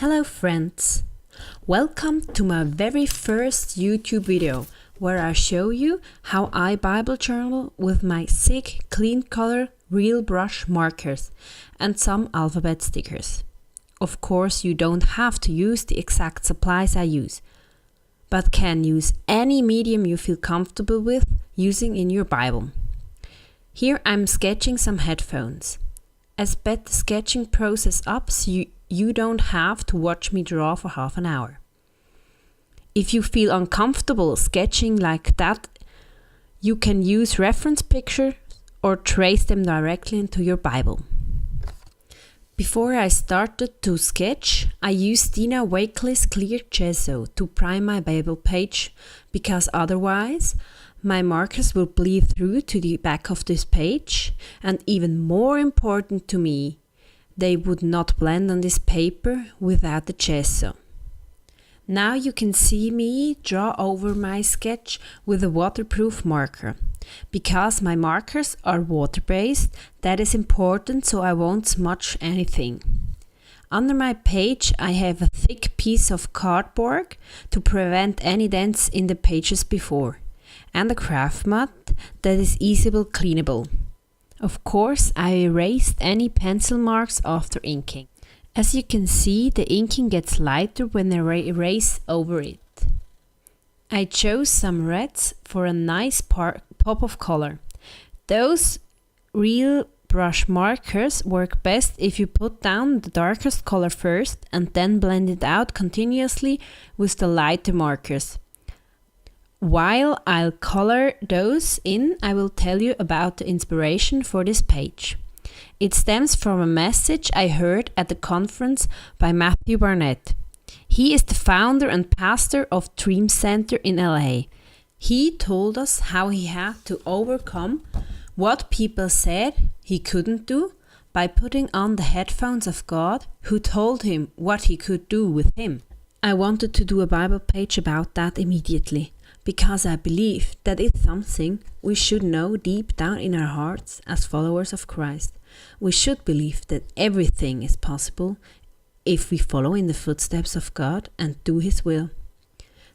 Hello friends! Welcome to my very first YouTube video where I show you how I Bible journal with my sick clean color real brush markers and some alphabet stickers. Of course you don't have to use the exact supplies I use, but can use any medium you feel comfortable with using in your Bible. Here I'm sketching some headphones. I sped the sketching process up so you don't have to watch me draw for half an hour. If you feel uncomfortable sketching like that, you can use reference pictures or trace them directly into your Bible. Before I started to sketch, I used Dina Wakeley's clear gesso to prime my Bible page because otherwise my markers will bleed through to the back of this page, and even more important to me, they would not blend on this paper without the gesso. Now you can see me draw over my sketch with a waterproof marker. Because my markers are water-based, that is important so I won't smudge anything. Under my page I have a thick piece of cardboard to prevent any dents in the pages before, and a craft mat that is easily cleanable. Of course, I erased any pencil marks after inking. As you can see, the inking gets lighter when I erase over it. I chose some reds for a nice pop of color. Those real brush markers work best if you put down the darkest color first and then blend it out continuously with the lighter markers. While I'll color those in, I will tell you about the inspiration for this page. It stems from a message I heard at the conference by Matthew Barnett. He is the founder and pastor of Dream Center in LA. He told us how he had to overcome what people said he couldn't do by putting on the headphones of God, who told him what he could do with him. I wanted to do a Bible page about that immediately, because I believe that it's something we should know deep down in our hearts as followers of Christ. We should believe that everything is possible if we follow in the footsteps of God and do His will.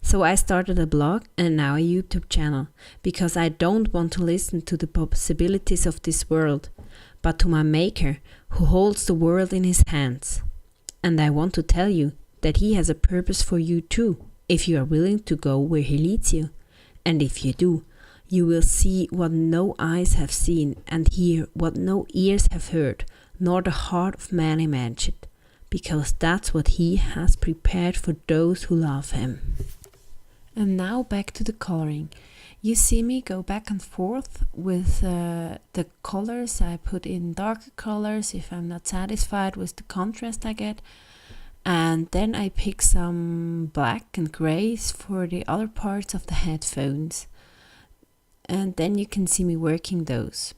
So I started a blog and now a YouTube channel, because I don't want to listen to the possibilities of this world, but to my Maker who holds the world in His hands. And I want to tell you that He has a purpose for you too, if you are willing to go where He leads you. And if you do, you will see what no eyes have seen and hear what no ears have heard, nor the heart of man imagined, because that's what He has prepared for those who love Him. And now back to the coloring. You see me go back and forth with the colors. I put in darker colors if I'm not satisfied with the contrast I get. And then I pick some black and grays for the other parts of the headphones. And then you can see me working those.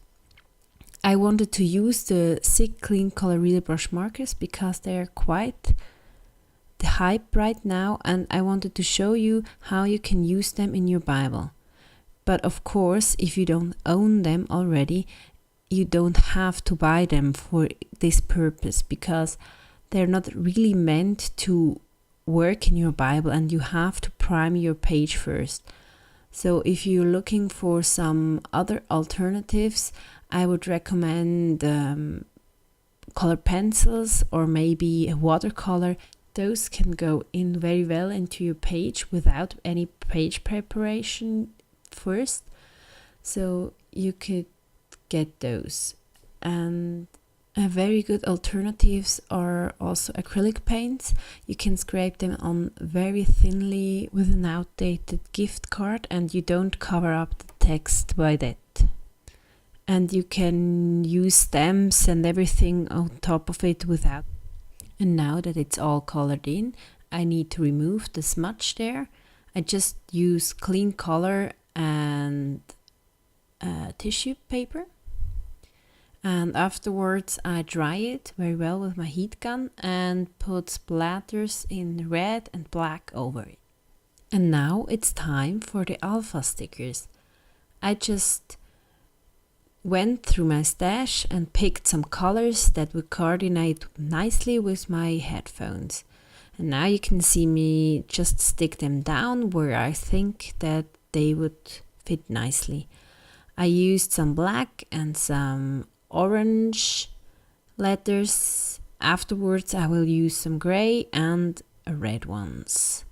I wanted to use the Sick Clean Color Real Brush markers because they're quite the hype right now, and I wanted to show you how you can use them in your Bible. But of course, if you don't own them already, you don't have to buy them for this purpose, because they're not really meant to work in your Bible and you have to prime your page first. So if you're looking for some other alternatives, I would recommend color pencils or maybe a watercolor. Those can go in very well into your page without any page preparation first. So you could get those. And very good alternatives are also acrylic paints. You can scrape them on very thinly with an outdated gift card and you don't cover up the text by that. And you can use stamps and everything on top of it without. And now that it's all colored in, I need to remove the smudge there. I just use clean color and tissue paper. And afterwards I dry it very well with my heat gun and put splatters in red and black over it. And now it's time for the alpha stickers. I just went through my stash and picked some colors that would coordinate nicely with my headphones. And now you can see me just stick them down where I think that they would fit nicely. I used some black and some orange letters. Afterwards I will use some gray and red ones.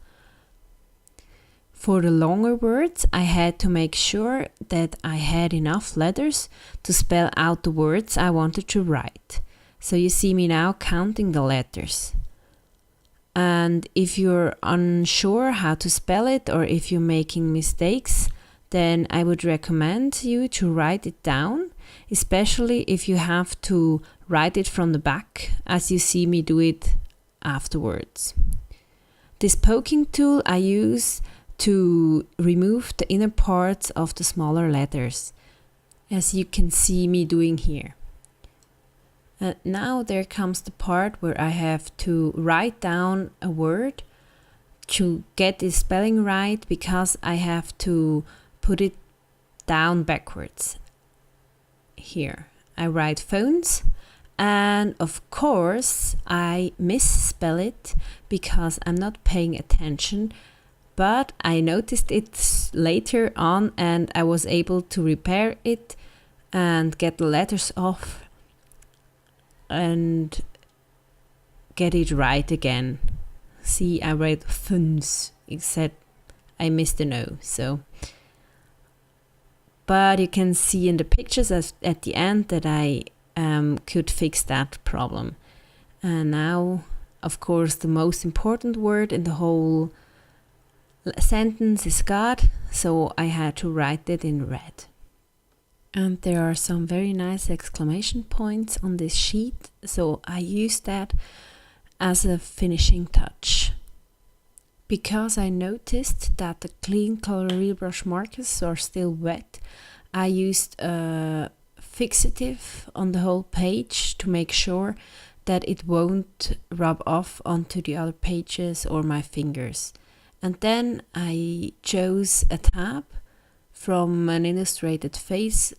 For the longer words, I had to make sure that I had enough letters to spell out the words I wanted to write. So you see me now counting the letters. And if you're unsure how to spell it or if you're making mistakes, then I would recommend you to write it down, especially if you have to write it from the back, as you see me do it afterwards. This poking tool I use to remove the inner parts of the smaller letters, as you can see me doing here. Now there comes the part where I have to write down a word to get the spelling right, because I have to put it down backwards. Here I write phones, and of course I misspell it because I'm not paying attention, but I noticed it later on and I was able to repair it and get the letters off and get it right again. See, I write phones, except I missed the no. But you can see in the pictures at the end that I could fix that problem. And now, of course, the most important word in the whole sentence is God, so I had to write it in red. And there are some very nice exclamation points on this sheet, so I used that as a finishing touch. Because I noticed that the clean color real brush markers are still wet, I used a fixative on the whole page to make sure that it won't rub off onto the other pages or my fingers. And then I chose a tab from an illustrated face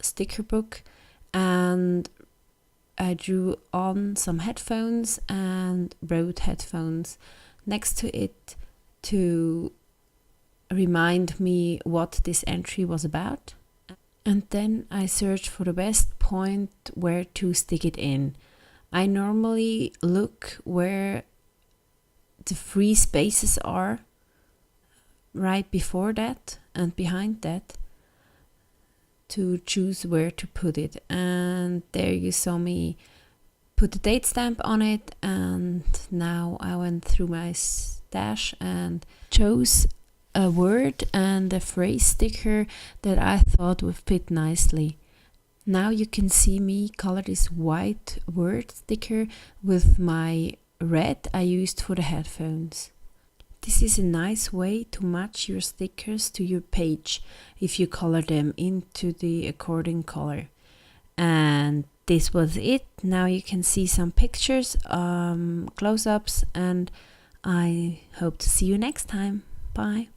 sticker book, and I drew on some headphones and wrote headphones next to it to remind me what this entry was about. And then I searched for the best point where to stick it in. I normally look where the free spaces are right before that and behind that to choose where to put it. And there you saw me put the date stamp on it, and now I went through my stash and chose a word and a phrase sticker that I thought would fit nicely. Now you can see me color this white word sticker with my red I used for the headphones. This is a nice way to match your stickers to your page if you color them into the according color. And this was it. Now you can see some pictures, close-ups, and I hope to see you next time. Bye.